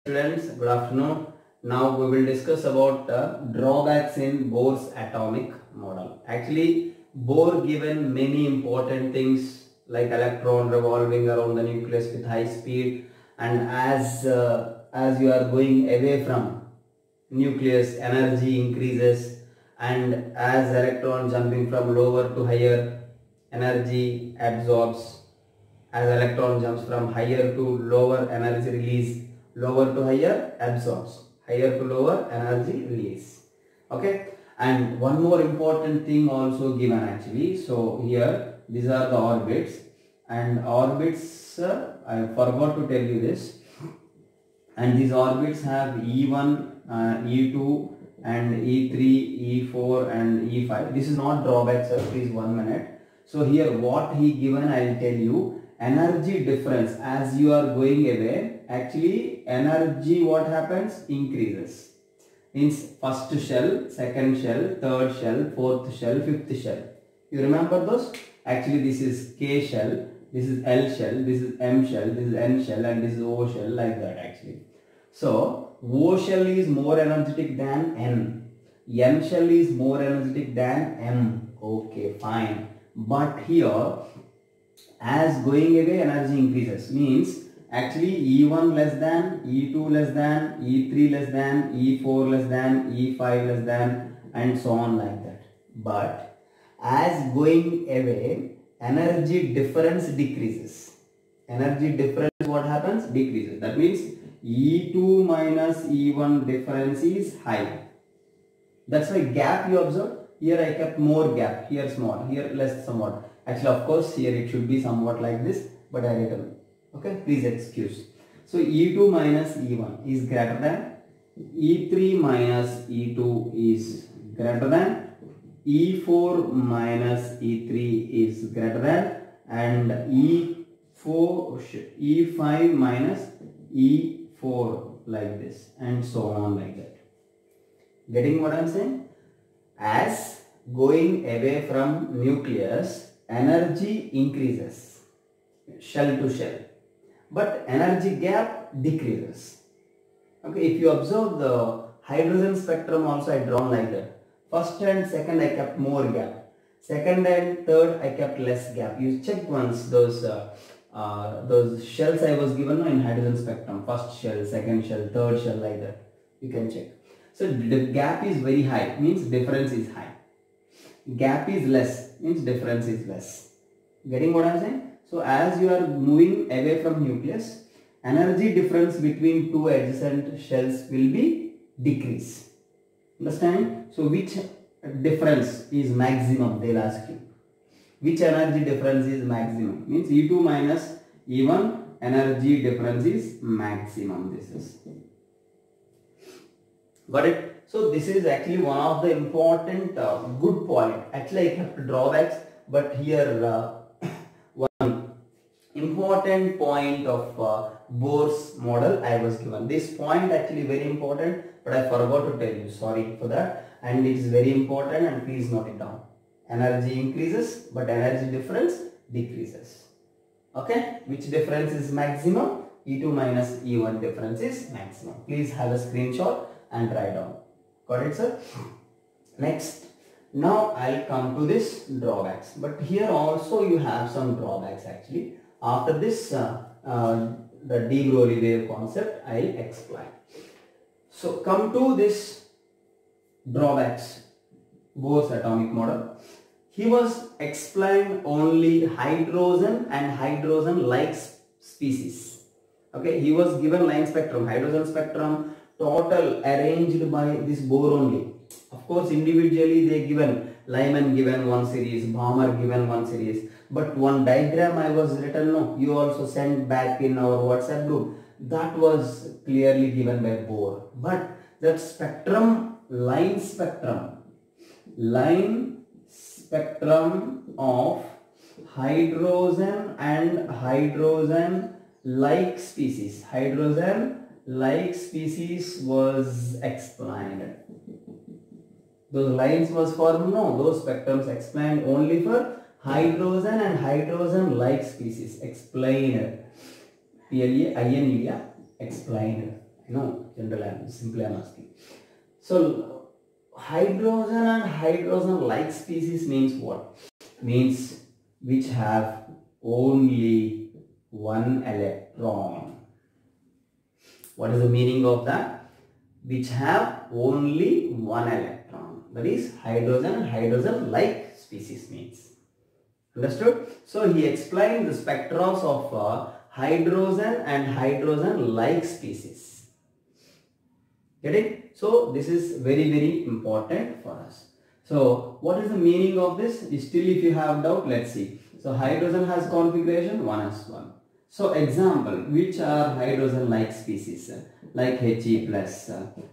Students, good afternoon. Now we will discuss about drawbacks in Bohr's atomic model. Actually, Bohr given many important things like electron revolving around the nucleus with high speed, and as you are going away from nucleus, energy increases, and as electron jumping from lower to higher, energy absorbs. As electron jumps from higher to lower, energy release, lower to higher absorbs, higher to lower energy release. Okay, and one more important thing also given actually. So here these are the orbits, and orbits I forgot to tell you this, and these orbits have E1, E2 and E3, E4 and E5. This is not drawback, sir, please 1 minute. So here what he given, I will tell you. Energy difference as you are going away, actually energy what happens, increases. Means first shell, second shell, third shell, fourth shell, fifth shell. You remember those? Actually this is K shell, this is L shell, this is M shell, this is N shell, and this is O shell, like that actually. So O shell is more energetic than N. N shell is more energetic than M. Okay, fine. But here as going away energy increases, means actually E1 less than, E2 less than, E3 less than, E4 less than, E5 less than, and so on like that. But as going away, energy difference decreases. Energy difference what happens? Decreases. That means E2 minus E1 difference is high. That's why gap you observe. Here I kept more gap, here small, here less somewhat. Actually, of course, here it should be somewhat like this, but I written. Okay, please excuse. So E2 minus E1 is greater than, E3 minus E2 is greater than, E4 minus E3 is greater than, and E5 minus E4 like this, and so on like that. Getting what I am saying? As going away from nucleus, energy increases shell to shell, but energy gap decreases. Okay, if you observe the hydrogen spectrum also I drawn like that. First and second I kept more gap, second and third I kept less gap. You check once those shells I was given in hydrogen spectrum, first shell, second shell, third shell, like that. You can check. So the gap is very high, means difference is high. Gap is less, means difference is less. Getting what I am saying? So as you are moving away from nucleus, energy difference between two adjacent shells will be decrease. Understand? So which difference is maximum, they will ask you. Which energy difference is maximum? Means E2 minus E1 energy difference is maximum. This is. Got it? So this is actually one of the important good point. Actually I kept drawbacks, but here one important point of Bohr's model I was given. This point actually very important, but I forgot to tell you. Sorry for that. And it is very important, and please note it down. Energy increases, but energy difference decreases. Okay? Which difference is maximum? E2 minus E1 difference is maximum. Please have a screenshot and write down. Got it, sir? Next, now I'll come to this drawbacks, but here also you have some drawbacks actually. After this the de Broglie wave concept I'll explain. So come to this drawbacks, Bohr's atomic model. He was explained only hydrogen and hydrogen-like species. Okay, he was given line spectrum, hydrogen spectrum, total arranged by this Bohr only. Of course, individually they given, Lyman given one series, Balmer given one series, but one diagram I was written, no, you also sent back in our WhatsApp group, that was clearly given by Bohr. But that spectrum, line spectrum of hydrogen and hydrogen-like species, hydrogen-like species was explained. Those lines was for, no, those spectrums explained only for hydrogen and hydrogen-like species. Explained. PLA, INEA, explained. No, general, simply I'm asking. So hydrogen and hydrogen-like species means what? Means which have only one electron. What is the meaning of that? Which have only one electron. That is hydrogen and hydrogen-like species means. Understood? So he explained the spectra of hydrogen and hydrogen-like species. Get it? So this is very important for us. So what is the meaning of this? Still if you have doubt, let's see. So hydrogen has configuration 1s1. So example, which are hydrogen-like species? Like He plus,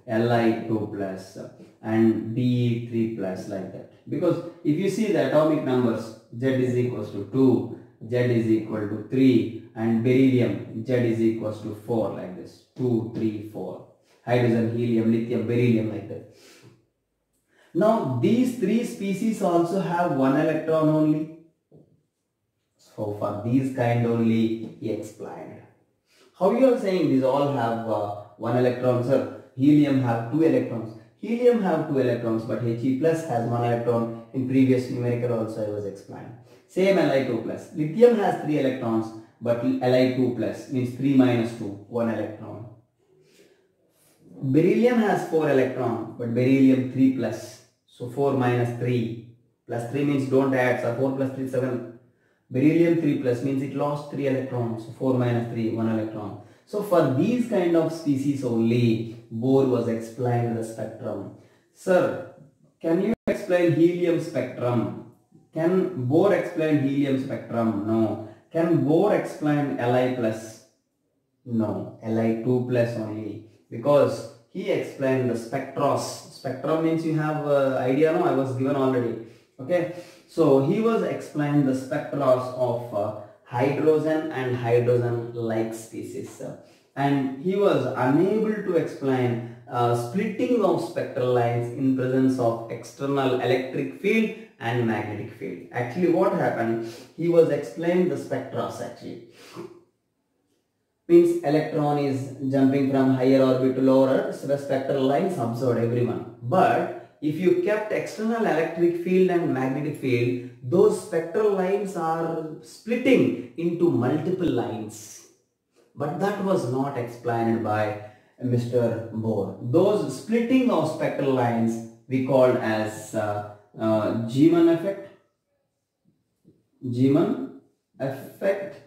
Li2 plus, and Be3 plus, like that. Because if you see the atomic numbers, Z is equals to 2, Z is equal to 3, and beryllium, Z is equals to 4, like this. 2, 3, 4. Hydrogen, helium, lithium, beryllium, like that. Now these three species also have one electron only. So for these kind only he explained. How you are saying these all have one electron, sir? Helium have two electrons. Helium have two electrons, but He plus has one electron. In previous numerical also I was explained. Same Li2 plus. Lithium has three electrons, but Li2 plus means 3 minus 2, 1 electron. Beryllium has 4 electrons, but beryllium 3 plus. So 4 minus 3 plus 3 means don't add. So 4 plus 3 7. Beryllium 3 plus means it lost 3 electrons. So 4 minus 3 1 electron. So for these kind of species only Bohr was explained the spectrum. Sir, can you explain helium spectrum? Can Bohr explain helium spectrum? No. Can Bohr explain Li plus? No. Li2 plus only. Because he explained the spectros. Spectrum means you have idea, no? I was given already. Okay. So he was explained the spectros of hydrogen and hydrogen-like species. And he was unable to explain splitting of spectral lines in presence of external electric field and magnetic field. Actually what happened? He was explained the spectros actually. Means electron is jumping from higher orbit to lower Earth, so the spectral lines observed everyone. But if you kept external electric field and magnetic field, those spectral lines are splitting into multiple lines. But that was not explained by Mr. Bohr. Those splitting of spectral lines we called as Zeeman effect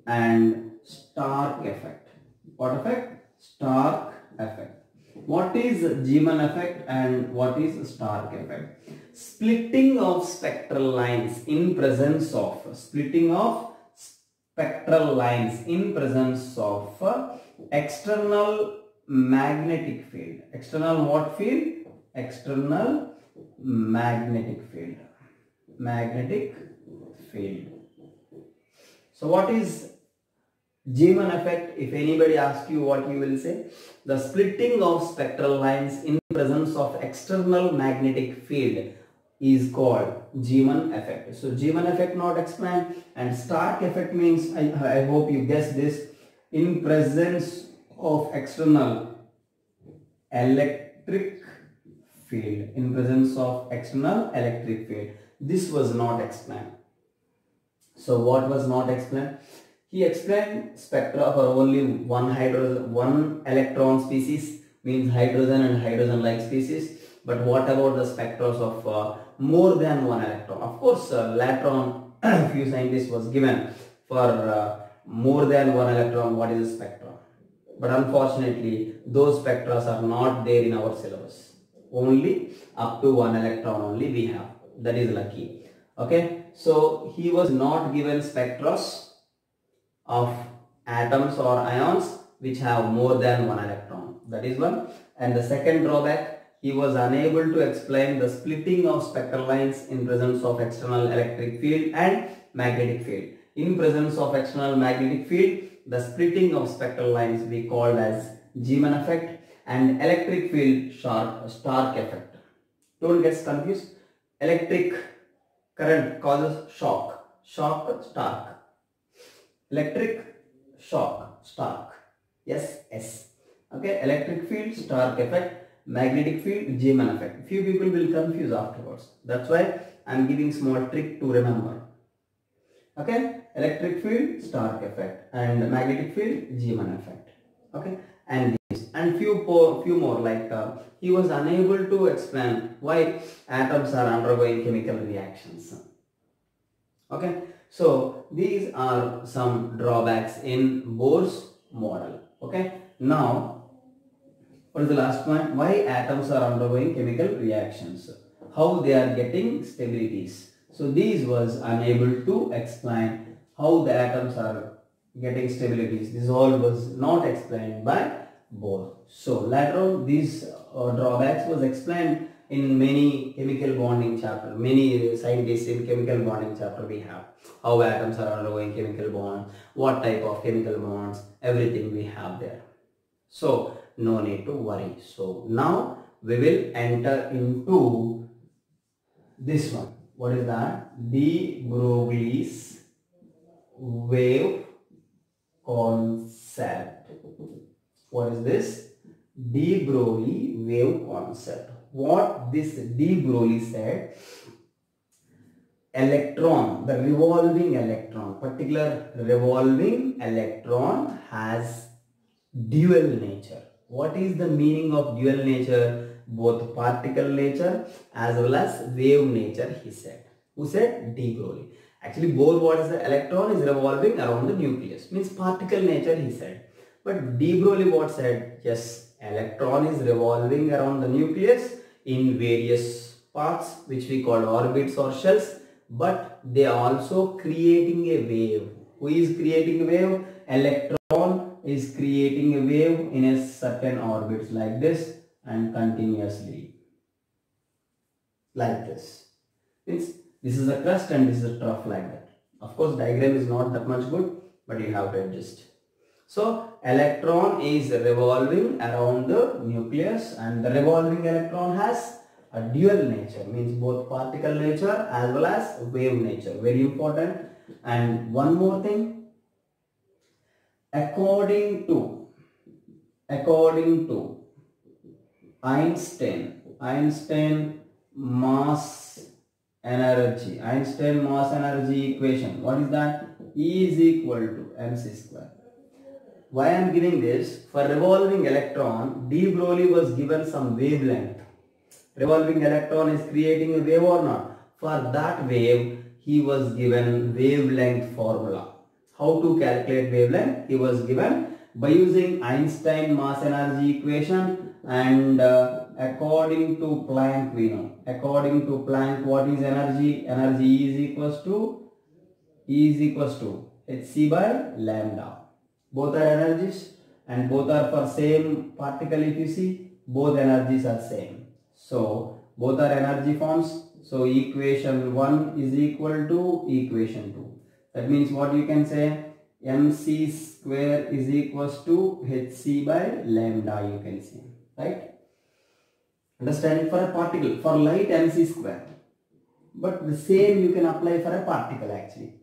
and Stark effect. What effect? Stark effect. What is Zeeman effect and what is Stark effect? Splitting of spectral lines in presence of external magnetic field. External what field? External magnetic field. Magnetic field. So what is Zeeman effect? If anybody asks you, what you will say? The splitting of spectral lines in presence of external magnetic field is called Zeeman effect. So Zeeman effect not explained, and Stark effect means, I hope you guess this, in presence of external electric field. In presence of external electric field. This was not explained. So what was not explained? He explained spectra for only one electron species, means hydrogen and hydrogen-like species. But what about the spectra of more than one electron? Of course, later on, a few scientists was given for more than one electron. What is the spectra? But unfortunately, those spectra are not there in our syllabus. Only up to one electron only we have. That is lucky. Okay, so he was not given spectra of atoms or ions which have more than one electron. That is one. And the second drawback, he was unable to explain the splitting of spectral lines in presence of external electric field and magnetic field. In presence of external magnetic field, the splitting of spectral lines we called as Zeeman effect, and electric field Stark effect. Don't get confused. Electric current causes shock. Stark. Electric shock, Stark. Yes. Okay, electric field, Stark effect, magnetic field, Zeeman effect. Few people will confuse afterwards. That's why I am giving small trick to remember. Okay, electric field, Stark effect, and magnetic field, Zeeman effect. Okay, and this and few more like he was unable to explain why atoms are undergoing chemical reactions. Okay, so these are some drawbacks in Bohr's model. Okay, now what is the last point? Why atoms are undergoing chemical reactions? How they are getting stabilities. So these was unable to explain how the atoms are getting stabilities. This all was not explained by Bohr. So later on these drawbacks was explained in many chemical bonding chapter. Many scientists in chemical bonding chapter we have. How atoms are undergoing chemical bonds, what type of chemical bonds, everything we have there. So no need to worry. So now we will enter into this one. What is that? De Broglie's wave concept. What is this? De Broglie wave concept. What this De Broglie said, electron, the revolving electron, particular revolving electron has dual nature. What is the meaning of dual nature? Both particle nature as well as wave nature, he said. Who said? De Broglie. Actually, Bohr, what is the electron is revolving around the nucleus, means particle nature, he said. But De Broglie what said? Yes, electron is revolving around the nucleus in various parts which we call orbits or shells, but they are also creating a wave. Who is creating a wave? Electron is creating a wave in a certain orbits like this and continuously like this. Means this is a crust and this is a trough like that. Of course, diagram is not that much good, but you have to adjust. So electron is revolving around the nucleus, and the revolving electron has a dual nature, means both particle nature as well as wave nature. Very important. And one more thing, according to Einstein mass energy equation. What is that? E is equal to mc square. Why I am giving this? For revolving electron, De Broglie was given some wavelength. Revolving electron is creating a wave or not? For that wave, he was given wavelength formula. How to calculate wavelength? He was given by using Einstein mass energy equation, and according to Planck we know. According to Planck, what is energy? Energy E is equals to hc by lambda. Both are energies and both are for same particle. If you see, both energies are same. So both are energy forms. So equation 1 is equal to equation 2. That means what you can say? mc square is equals to hc by lambda, you can see, right? Understand? For a particle, for light mc square, but the same you can apply for a particle actually.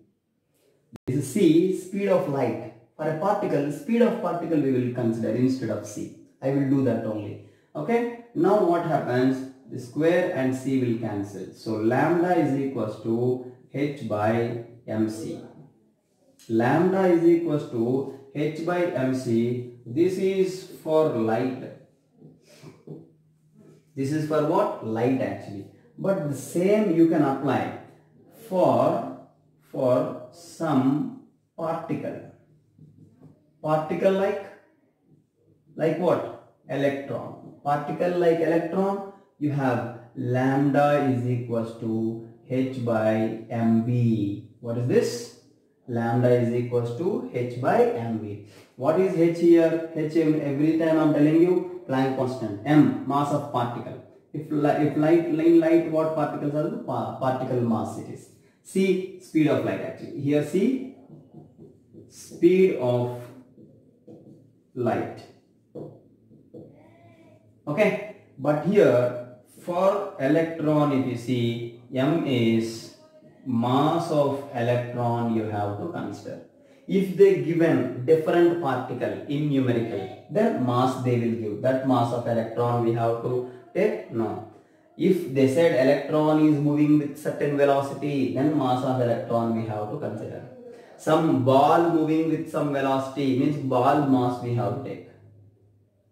This is c, speed of light. For a particle, speed of particle we will consider instead of c. I will do that only. Okay. Now what happens? The square and c will cancel. So lambda is equals to h by mc. Lambda is equals to h by mc. This is for light. This is for what? Light actually. But the same you can apply for some particle. Particle like what? Electron. Particle like electron, you have lambda is equals to h by mv. What is this? Lambda is equals to h by mv. What is h here? H, every time I am telling you, Planck constant. M, mass of particle. If light, what particles are the particle mass it is. C, speed of light actually. Here C, speed of light. Okay, but here for electron, if you see, m is mass of electron you have to consider. If they given different particle in numerical, then mass they will give. That mass of electron we have to take? No. If they said electron is moving with certain velocity, then mass of electron we have to consider. Some ball moving with some velocity means ball mass we have to take.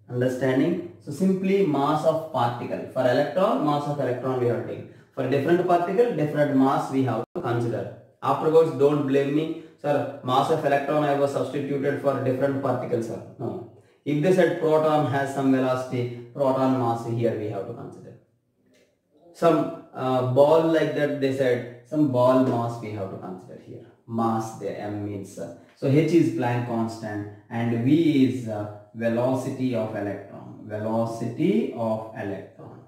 Understanding? So simply mass of particle. For electron, mass of electron we have to take. For different particle, different mass we have to consider. Afterwards, don't blame me. Sir, mass of electron I was substituted for different particles, sir. No. If they said proton has some velocity, proton mass here we have to consider. Some ball like that, they said some ball mass we have to consider here. Mass there, M means. So H is Planck constant and V is velocity of electron. Velocity of electron.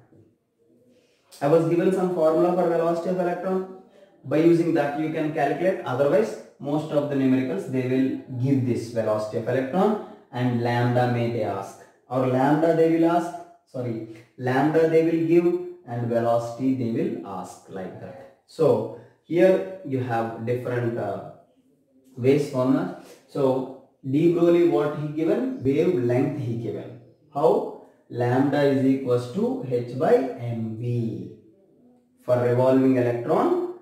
I was given some formula for velocity of electron. By using that you can calculate. Otherwise, most of the numericals they will give this velocity of electron and lambda may they ask. Or lambda they will ask. Sorry, lambda they will give and velocity they will ask like that. So here you have different waves formula. So de Broglie what he given? Wavelength he given. How? Lambda is equals to h by mv. For revolving electron,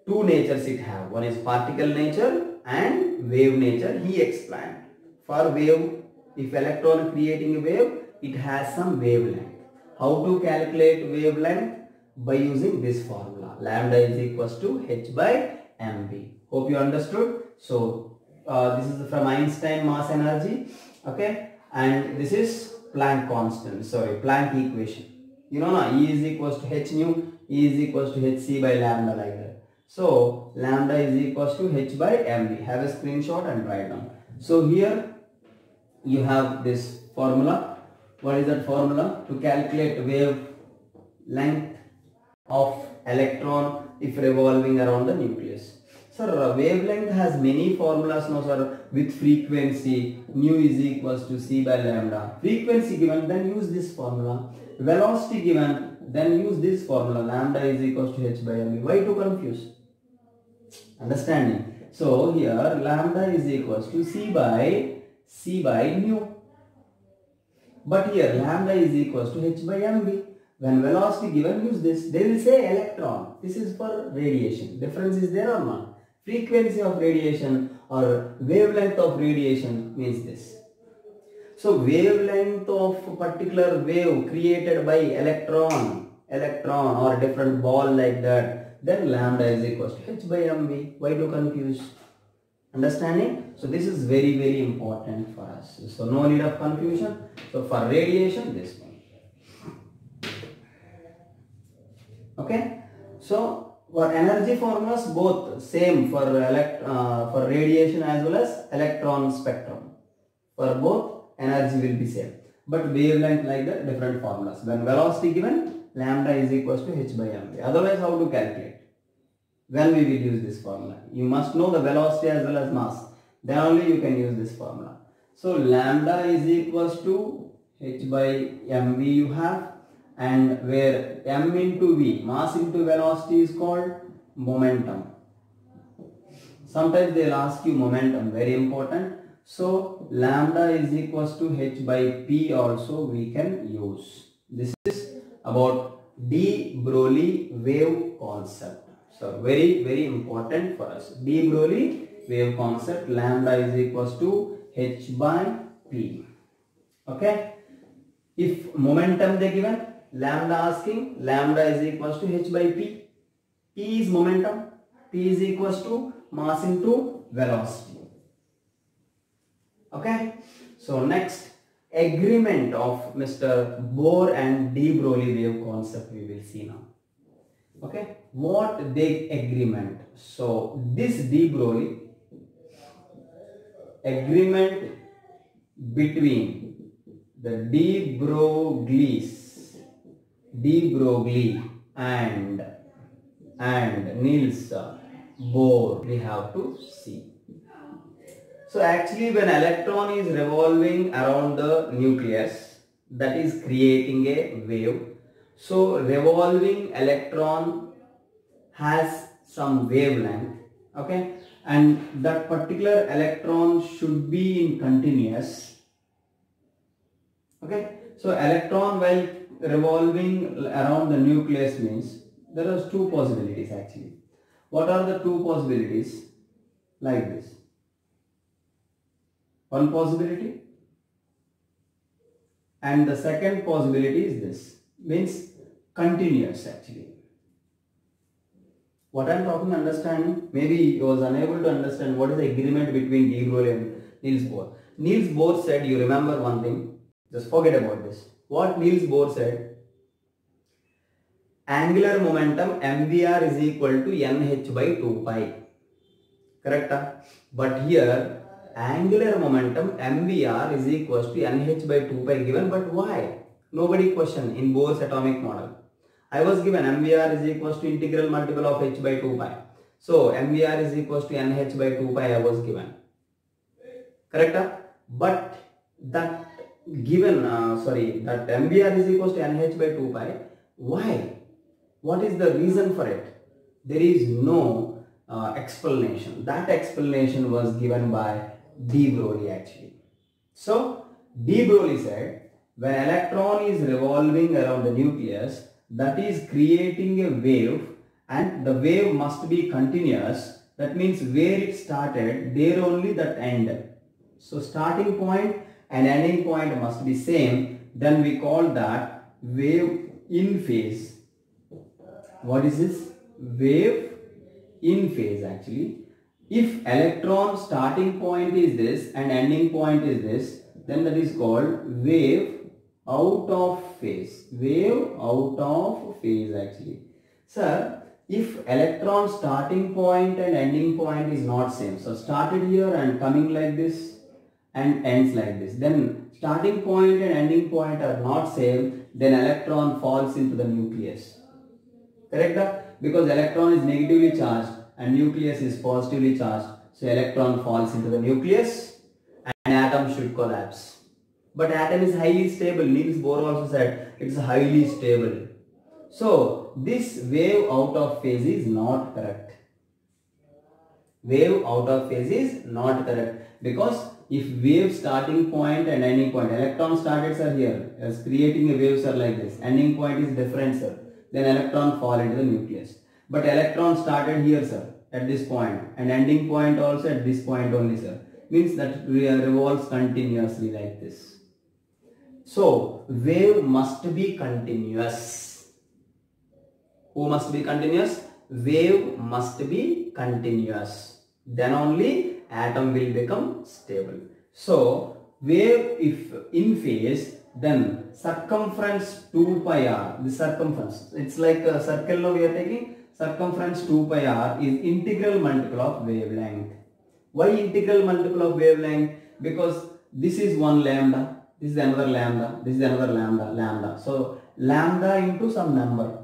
two natures it have. One is particle nature and wave nature. He explained. For wave, if electron creating a wave, it has some wavelength. How to calculate wavelength? By using this formula. Lambda is equals to h by mv. Hope you understood. So this is from Einstein mass energy. Okay. And this is Planck constant. Sorry, Planck equation. You know now, E is equals to h nu. E is equals to hc by lambda like that. So lambda is equals to h by mv. Have a screenshot and write down. So here you have this formula. What is that formula? To calculate wave length of electron if revolving around the nucleus. Sir, wavelength has many formulas now, sir, with frequency. Nu is equals to c by lambda. Frequency given, then use this formula. Velocity given, then use this formula. Lambda is equals to h by mv. Why to confuse? Understanding? So here lambda is equals to c by nu. But here lambda is equals to h by mv. When velocity given, use this. They will say electron. This is for radiation. Difference is there or not? Frequency of radiation or wavelength of radiation means this. So wavelength of a particular wave created by electron or different ball like that, then lambda is equals to h by mv. Why to confuse? Understanding? So this is very, very important for us. So no need of confusion. So for radiation, this one. Okay. So for energy formulas, both same for radiation as well as electron spectrum. For both, energy will be same. But wavelength like that, different formulas. When velocity given, lambda is equals to h by mv. Otherwise, how to calculate? When we will use this formula? You must know the velocity as well as mass. Then only you can use this formula. So lambda is equals to h by mv you have, and where m into v, mass into velocity, is called momentum. Sometimes they will ask you momentum, very important. So lambda is equals to h by p also we can use. This is about de Broglie wave concept. So very, very important for us. De Broglie wave concept. Lambda is equals to h by p. Okay. If momentum they given, lambda asking, lambda is equals to h by p. P is momentum. P is equals to mass into velocity. Okay. So next, agreement of Mr. Bohr and de Broglie wave concept we will see now. Okay. What they agreement? So this de Broglie agreement between the de Broglie and Niels Bohr we have to see. So actually when electron is revolving around the nucleus, that is creating a wave. So revolving electron has some wavelength, okay, and that particular electron should be in continuous. Okay, so electron while revolving around the nucleus means there are two possibilities actually. What are the two possibilities? Like this. One possibility, and the second possibility is this, means continuous actually. What I am talking understanding, maybe you was unable to understand what is the agreement between de Broglie and Niels Bohr. Niels Bohr said, you remember one thing, just forget about this. What Niels Bohr said, angular momentum mvr is equal to nh by 2 pi. Correct? But here angular momentum mvr is equals to nh by 2 pi given, but why? Nobody questioned in Bohr's atomic model. I was given mvr is equals to integral multiple of h by 2 pi. So mvr is equals to nh by 2 pi I was given. Correct? But that given, that mvr is equals to nh by 2 pi, why? What is the reason for it? There is no explanation. That explanation was given by de Broglie actually. So de Broglie said, when electron is revolving around the nucleus, that is creating a wave, and the wave must be continuous. That means where it started, there only that end. So starting point and ending point must be same. Then we call that wave in phase. What is this? Wave in phase actually. If electron starting point is this and ending point is this, then that is called wave out of phase. Wave out of phase actually. Sir, if electron starting point and ending point is not same, so started here and coming like this and ends like this, then starting point and ending point are not same, then electron falls into the nucleus. Correct? Because electron is negatively charged and nucleus is positively charged, so electron falls into the nucleus and atom should collapse. But atom is highly stable. Niels Bohr also said it's highly stable. So this wave out of phase is not correct. Wave out of phase is not correct, because if wave starting point and ending point, electron started sir here as creating a wave sir like this, ending point is different sir, then electron fall into the nucleus. But electron started here sir at this point and ending point also at this point only sir, means that revolves continuously like this. So wave must be continuous. Who must be continuous? Wave must be continuous. Then only atom will become stable. So wave if in phase, then circumference 2 pi r, the circumference, it's like a circle now we are taking, circumference 2 pi r is integral multiple of wavelength. Why integral multiple of wavelength? Because this is one lambda, this is another lambda, this is another lambda. So lambda into some number.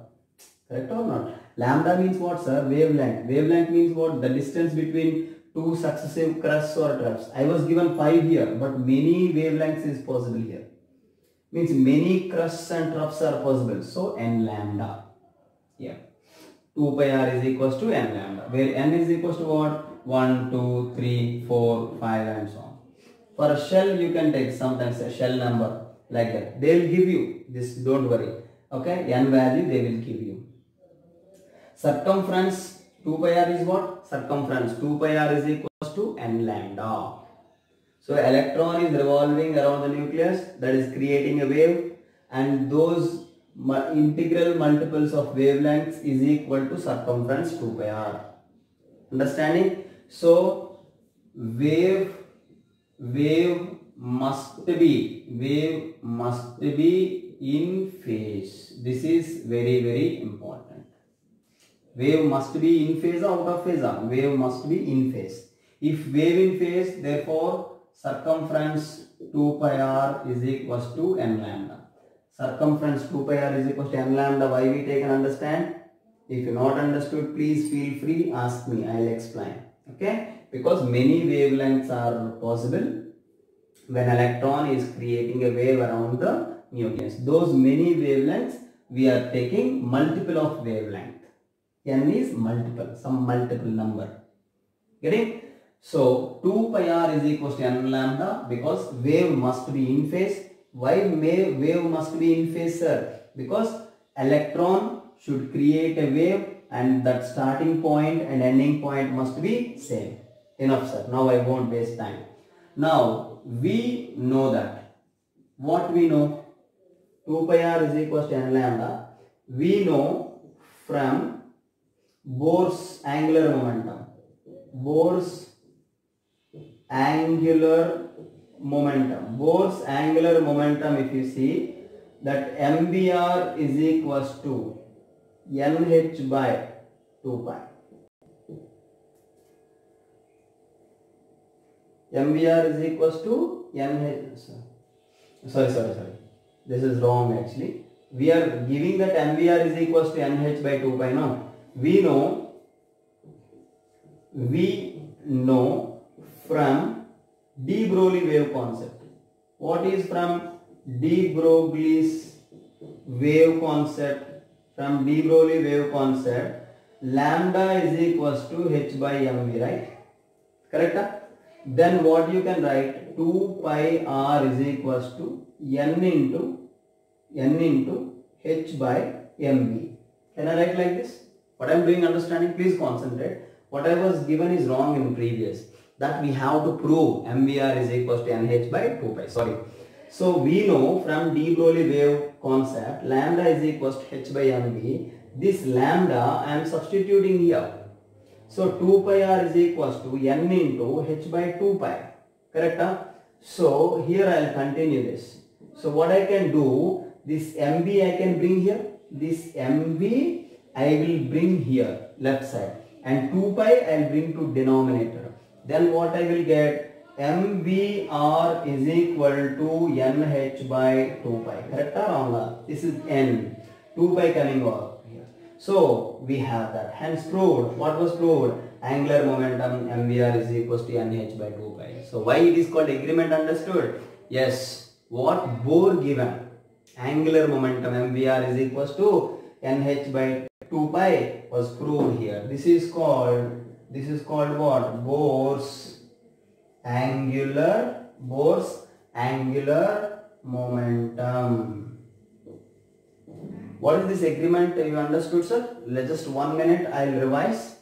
Correct or not? Lambda means what sir? Wavelength. Wavelength means what? The distance between two successive crusts or troughs. I was given 5 here, but many wavelengths is possible here. Means many crusts and troughs are possible. So n lambda. Yeah. 2 pi r is equals to n lambda. Where n is equals to what? 1, 2, 3, 4, 5 and so on. For a shell you can take sometimes a shell number like that. They will give you this, don't worry. Okay, n value they will give you. Circumference 2 pi r is what? Circumference 2 pi r is equals to n lambda. So electron is revolving around the nucleus, that is creating a wave, and those integral multiples of wavelengths is equal to circumference 2 pi r. Understanding? So wave must be in phase. This is very, very important. Wave must be in phase or out of phase? Wave must be in phase. If wave in phase, therefore circumference 2 pi r is equals to n lambda. Circumference 2 pi r is equals to n lambda. Why we take and understand? If you not understood, please feel free, ask me, I will explain. Okay? Because many wavelengths are possible when electron is creating a wave around the nucleus. Those many wavelengths, we are taking multiple of wavelength. N is multiple, some multiple number. Getting? So 2 pi r is equals to n lambda because wave must be in phase. Why wave must be in phase, sir? Because electron should create a wave and that starting point and ending point must be same. Enough, sir. Now I won't waste time. Now we know that. What we know? 2 pi r is equals to n lambda. We know from Bohr's angular momentum. Bohr's angular momentum. Bohr's angular momentum, if you see, that MBR is equals to NH by 2 pi. MBR is equals to NH. Sorry. This is wrong actually. We are giving that MBR is equals to NH by 2 pi. No. We know from de Broglie wave concept. What is from de Broglie's wave concept? From de Broglie wave concept, lambda is equals to h by mv, right? Correct? Then what you can write? 2 pi r is equals to n into h by mv. Can I write like this? What I am doing, understanding? Please concentrate. What I was given is wrong in previous. That we have to prove MVR is equals to NH by 2 pi. Sorry. So we know from de Broglie wave concept, lambda is equals to h by mv. This lambda I am substituting here. So 2 pi r is equals to n into h by 2 pi. Correct? So here I will continue this. So what I can do, this mv I can bring here. This mv I will bring here, left side. And 2 pi I will bring to denominator. Then what I will get? MVR is equal to NH by 2 pi. Correct or wrong? This is N. 2 pi coming over here. So we have that. Hence proved. What was proved? Angular momentum MVR is equals to NH by 2 pi. So why it is called agreement, understood? Yes. What Bohr given? Angular momentum MVR is equals to NH by 2 pi was proved here. This is called what? Bohr's angular momentum. What is this agreement? You understood, sir? Just 1 minute, I will revise.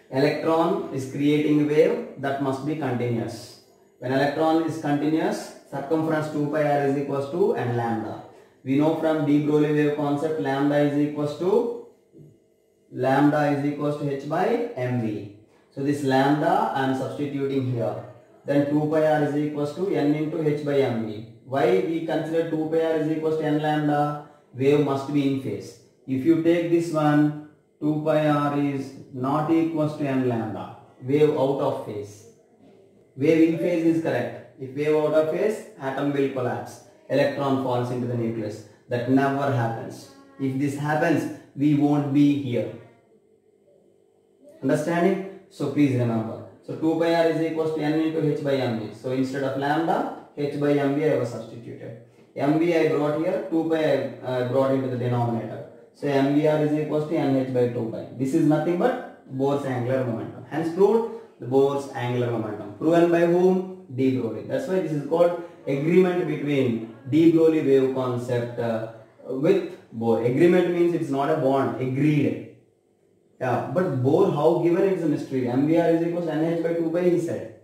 Electron is creating wave that must be continuous. When electron is continuous, circumference 2 pi r is equals to n lambda. We know from de Broglie wave concept, lambda is equals to h by mv. So this lambda I am substituting here. Then 2 pi r is equals to n into h by mv. Why we consider 2 pi r is equals to n lambda? Wave must be in phase. If you take this one, 2 pi r is not equals to n lambda. Wave out of phase. Wave in phase is correct. If wave out of phase, atom will collapse. Electron falls into the nucleus. That never happens. If this happens, we won't be here. Understanding? So please remember. So 2 pi r is equals to n into h by mv. So instead of lambda, h by mv I was substituted. mv I brought here, 2 pi I brought into the denominator. So mvr is equals to nh by 2 pi. This is nothing but Bohr's angular momentum. Hence proved the Bohr's angular momentum. Proven by whom? De Broglie. That's why this is called agreement between de Broglie wave concept with Bohr. Agreement means it's not a bond. Agreed. Yeah, but Bohr, how given it is a mystery. MVR is equals to NH by 2 pi, he said.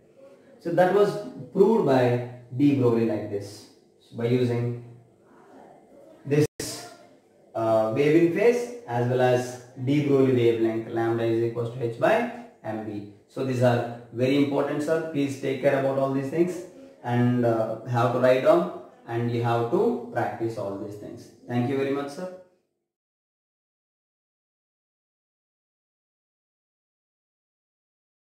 So that was proved by de Broglie like this. So by using this wave in phase as well as de Broglie wavelength, lambda is equals to h by mv. So these are very important, sir. Please take care about all these things and have to write down and you have to practice all these things. Thank you very much, sir.